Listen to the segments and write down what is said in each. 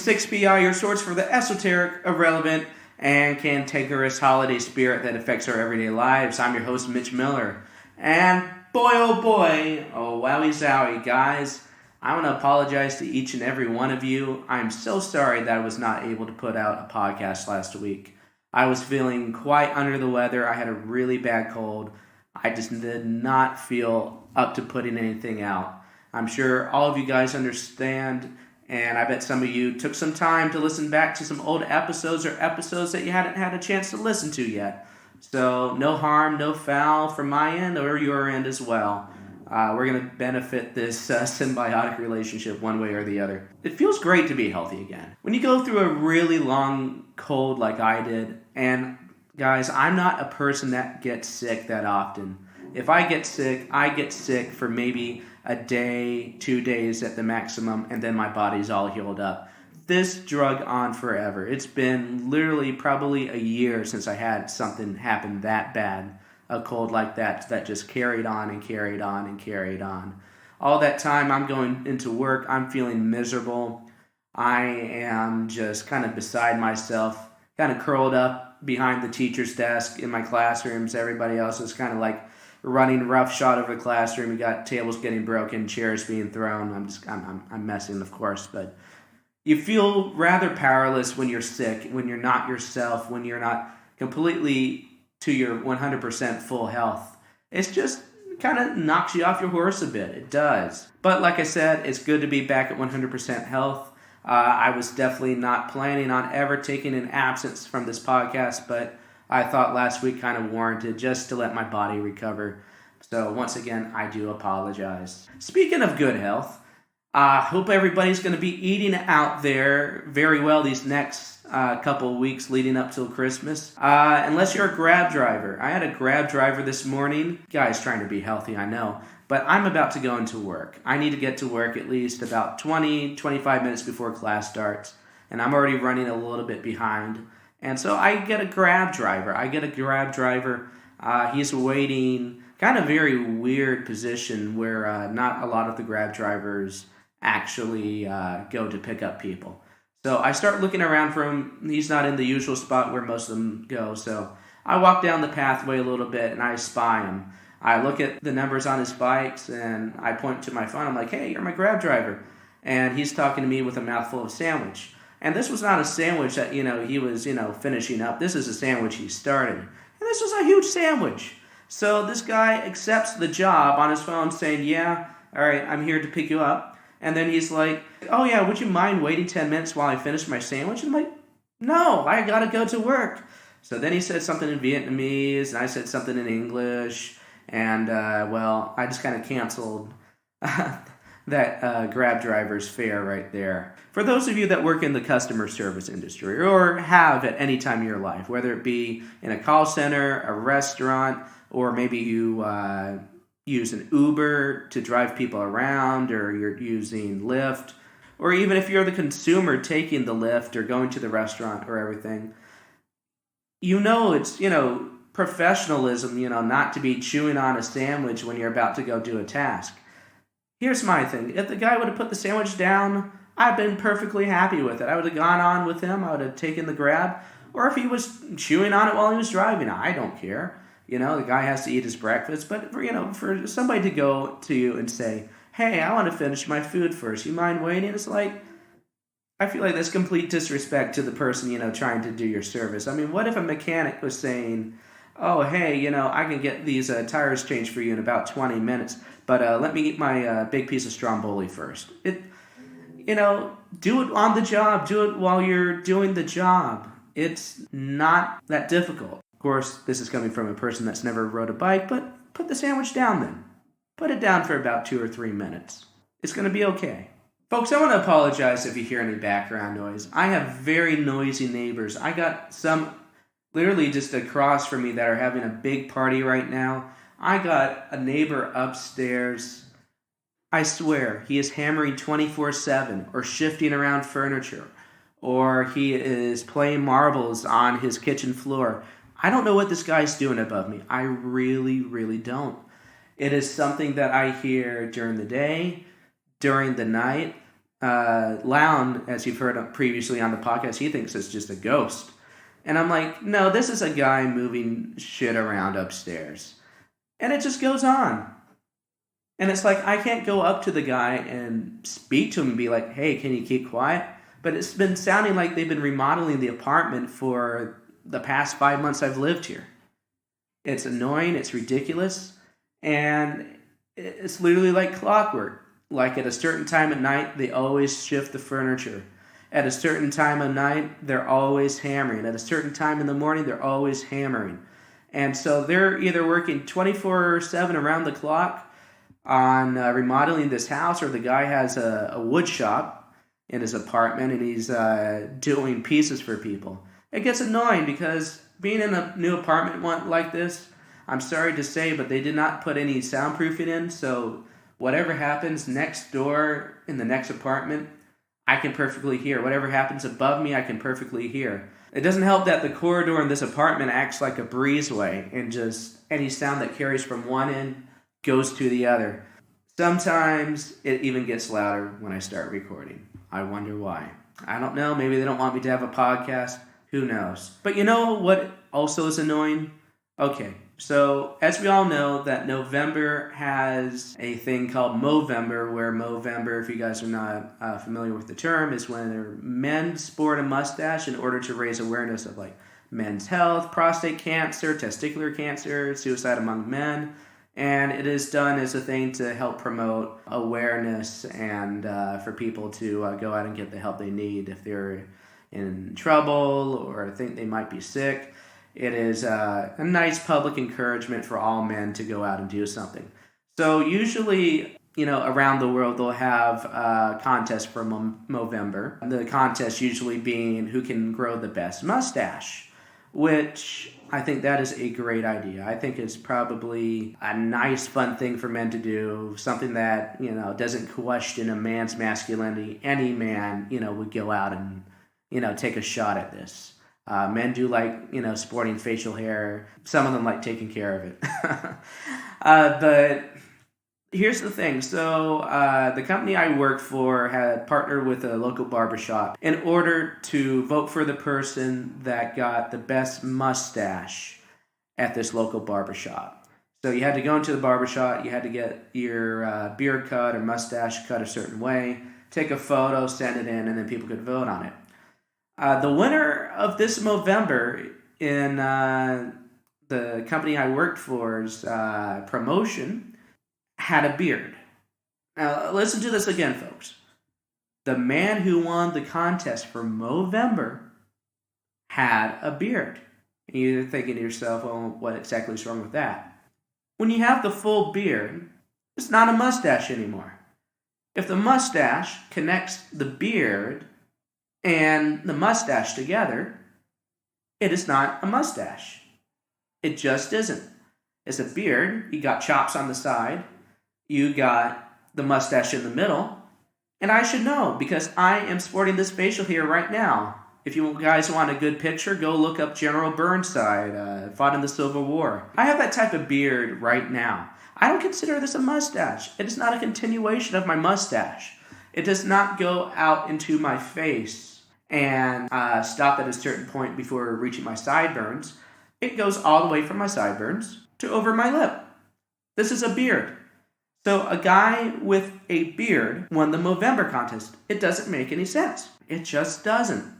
6BI, your source for the esoteric, irrelevant, and cantankerous holiday spirit that affects our everyday lives. I'm your host, Mitch Miller. And boy, oh wowie zowie, guys. I want to apologize to each and every one of you. I'm so sorry that I was not able to put out a podcast last week. I was feeling quite under the weather. I had a really bad cold. I just did not feel up to putting anything out. I'm sure all of you guys understand, and I bet some of you took some time to listen back to some old episodes or episodes that you hadn't had a chance to listen to yet. So no harm, no foul from my end or your end as well. We're going to benefit this symbiotic relationship one way or the other. It feels great to be healthy again. When you go through a really long cold like I did, and guys, I'm not a person that gets sick that often. If I get sick for maybe a day, 2 days at the maximum, and then my body's all healed up. This drug on forever. It's been literally probably a year since I had something happen that bad, a cold like that just carried on and carried on and carried on. All that time I'm going into work, I'm feeling miserable. I am just kind of beside myself, kind of curled up behind the teacher's desk in my classrooms. Everybody else is kind of like running roughshod over the classroom. You got tables getting broken, chairs being thrown. I'm messing, of course, but you feel rather powerless when you're sick, when you're not yourself, when you're not completely to your 100% full health. It's just kind of knocks you off your horse a bit. It does. But like I said, it's good to be back at 100% health. I was definitely not planning on ever taking an absence from this podcast, but I thought last week kind of warranted just to let my body recover. So once again, I do apologize. Speaking of good health, I hope everybody's going to be eating out there very well these next couple of weeks leading up till Christmas. Unless you're a Grab driver. I had a Grab driver this morning. Guy's trying to be healthy, I know. But I'm about to go into work. I need to get to work at least about 20-25 minutes before class starts. And I'm already running a little bit behind. And so I get a Grab driver. He's waiting, kind of very weird position where not a lot of the Grab drivers actually go to pick up people. So I start looking around for him. He's not in the usual spot where most of them go. So I walk down the pathway a little bit and I spy him. I look at the numbers on his bikes and I point to my phone. I'm like, hey, you're my Grab driver. And he's talking to me with a mouthful of sandwich. And this was not a sandwich that, he was, finishing up. This is a sandwich he started. And this was a huge sandwich. So this guy accepts the job on his phone saying, yeah, all right, I'm here to pick you up. And then he's like, oh yeah, would you mind waiting 10 minutes while I finish my sandwich? I'm like, no, I got to go to work. So then he said something in Vietnamese, and I said something in English. And, I just kind of canceled that Grab driver's fare right there. For those of you that work in the customer service industry or have at any time in your life, whether it be in a call center, a restaurant, or maybe you use an Uber to drive people around, or you're using Lyft, or even if you're the consumer taking the Lyft or going to the restaurant or everything, it's, professionalism, not to be chewing on a sandwich when you're about to go do a task. Here's my thing. If the guy would have put the sandwich down, I've been perfectly happy with it. I would have gone on with him. I would have taken the Grab. Or if he was chewing on it while he was driving, I don't care. The guy has to eat his breakfast. But, for somebody to go to you and say, hey, I want to finish my food first. You mind waiting? It's like, I feel like that's complete disrespect to the person, trying to do your service. I mean, what if a mechanic was saying, oh, hey, I can get these tires changed for you in about 20 minutes, but let me eat my big piece of Stromboli first. Do it on the job. Do it while you're doing the job. It's not that difficult. Of course, this is coming from a person that's never rode a bike, but put the sandwich down then. Put it down for about 2 or 3 minutes. It's going to be okay. Folks, I want to apologize if you hear any background noise. I have very noisy neighbors. I got some literally just across from me that are having a big party right now. I got a neighbor upstairs. I swear, he is hammering 24/7 or shifting around furniture, or he is playing marbles on his kitchen floor. I don't know what this guy's doing above me. I really, really don't. It is something that I hear during the day, during the night, Loud, as you've heard previously on the podcast, he thinks it's just a ghost. And I'm like, no, this is a guy moving shit around upstairs. And it just goes on. And it's like, I can't go up to the guy and speak to him and be like, hey, can you keep quiet? But it's been sounding like they've been remodeling the apartment for the past 5 months I've lived here. It's annoying, it's ridiculous, and it's literally like clockwork. Like at a certain time at night, they always shift the furniture. At a certain time of night, they're always hammering. At a certain time in the morning, they're always hammering. And so they're either working 24/7 around the clock on remodeling this house, or the guy has a wood shop in his apartment and he's doing pieces for people. It gets annoying because being in a new apartment like this, I'm sorry to say, but they did not put any soundproofing in, so whatever happens next door in the next apartment, I can perfectly hear. Whatever happens above me, I can perfectly hear. It doesn't help that the corridor in this apartment acts like a breezeway, and just any sound that carries from one end goes to the other. Sometimes it even gets louder when I start recording. I wonder why. I don't know. Maybe they don't want me to have a podcast. Who knows? But you know what also is annoying? Okay, so as we all know, that November has a thing called Movember, where Movember, if you guys are not familiar with the term, is when men sport a mustache in order to raise awareness of like men's health, prostate cancer, testicular cancer, suicide among men. And it is done as a thing to help promote awareness and for people to go out and get the help they need if they're in trouble or think they might be sick. It is a nice public encouragement for all men to go out and do something. So usually, around the world, they'll have contests for Movember. The contest usually being who can grow the best mustache, which I think that is a great idea. I think it's probably a nice, fun thing for men to do, something that, doesn't question a man's masculinity. Any man, would go out and, take a shot at this. Men do like, sporting facial hair. Some of them like taking care of it. But here's the thing. So the company I work for had partnered with a local barbershop in order to vote for the person that got the best mustache at this local barbershop. So you had to go into the barbershop, you had to get your beard cut or mustache cut a certain way, take a photo, send it in, and then people could vote on it. The winner of this Movember in the company I worked for's promotion had a beard. Now, listen to this again, folks. The man who won the contest for Movember had a beard. And you're thinking to yourself, well, what exactly is wrong with that? When you have the full beard, it's not a mustache anymore. If the mustache connects the beard and the mustache together, it is not a mustache. It just isn't. It's a beard. You got chops on the side. You got the mustache in the middle. And I should know because I am sporting this facial hair right now. If you guys want a good picture, go look up General Burnside, fought in the Civil War. I have that type of beard right now. I don't consider this a mustache. It is not a continuation of my mustache. It does not go out into my face and stop at a certain point before reaching my sideburns. It goes all the way from my sideburns to over my lip. This is a beard. So a guy with a beard won the Movember contest. It doesn't make any sense. It just doesn't.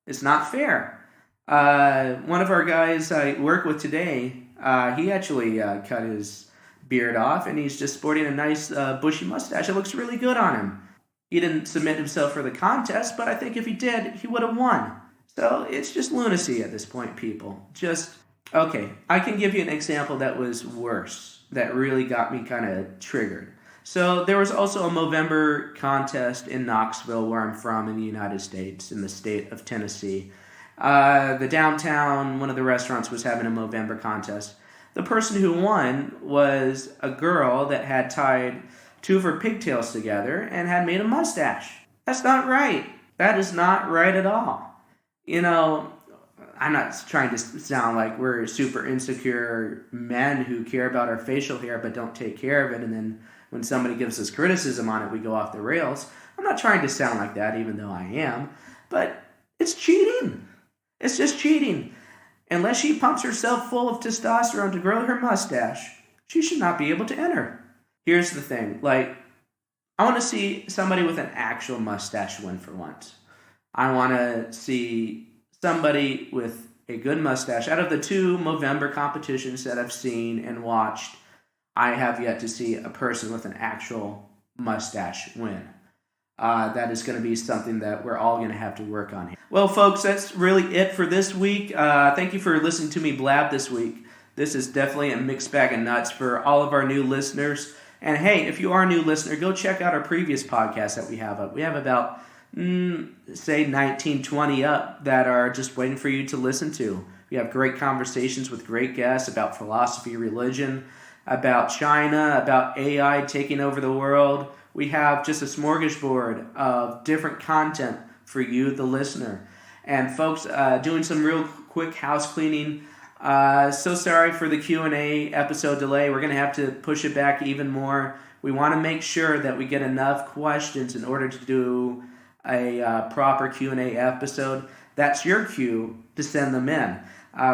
It's not fair. One of our guys I work with today, he actually cut his beard off, and he's just sporting a nice bushy mustache. It looks really good on him. He didn't submit himself for the contest, but I think if he did, he would have won. So it's just lunacy at this point, people. Okay, I can give you an example that was worse, that really got me kind of triggered. So there was also a Movember contest in Knoxville, where I'm from in the United States, in the state of Tennessee. The downtown, one of the restaurants was having a Movember contest. The person who won was a girl that had tied two of her pigtails together and had made a mustache. That's not right. That is not right at all. I'm not trying to sound like we're super insecure men who care about our facial hair but don't take care of it, and then when somebody gives us criticism on it, we go off the rails. I'm not trying to sound like that, even though I am, but it's cheating. It's just cheating. Unless she pumps herself full of testosterone to grow her mustache, she should not be able to enter. Here's the thing, I want to see somebody with an actual mustache win for once. I want to see somebody with a good mustache. Out of the 2 Movember competitions that I've seen and watched, I have yet to see a person with an actual mustache win. That is going to be something that we're all going to have to work on here. Well, folks, that's really it for this week. Thank you for listening to me blab this week. This is definitely a mixed bag of nuts for all of our new listeners. And hey, if you are a new listener, go check out our previous podcast that we have up. We have about, say, 19, 20 up that are just waiting for you to listen to. We have great conversations with great guests about philosophy, religion, about China, about AI taking over the world. We have just a smorgasbord of different content for you, the listener. And folks, doing some real quick house cleaning. So sorry for the Q&A episode delay. We're going to have to push it back even more. We want to make sure that we get enough questions in order to do a proper Q&A episode. That's your cue to send them in.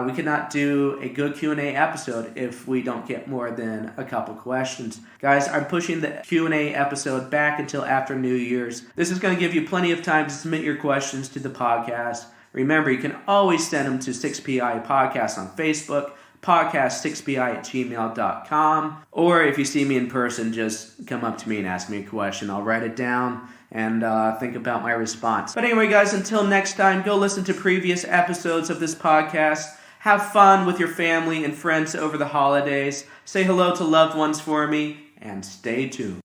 We cannot do a good Q&A episode if we don't get more than a couple questions. Guys, I'm pushing the Q&A episode back until after New Year's. This is going to give you plenty of time to submit your questions to the podcast. Remember, you can always send them to 6PI Podcast on Facebook, podcast6pi@gmail.com, or if you see me in person, just come up to me and ask me a question. I'll write it down and think about my response. But anyway, guys, until next time, go listen to previous episodes of this podcast. Have fun with your family and friends over the holidays. Say hello to loved ones for me, and stay tuned.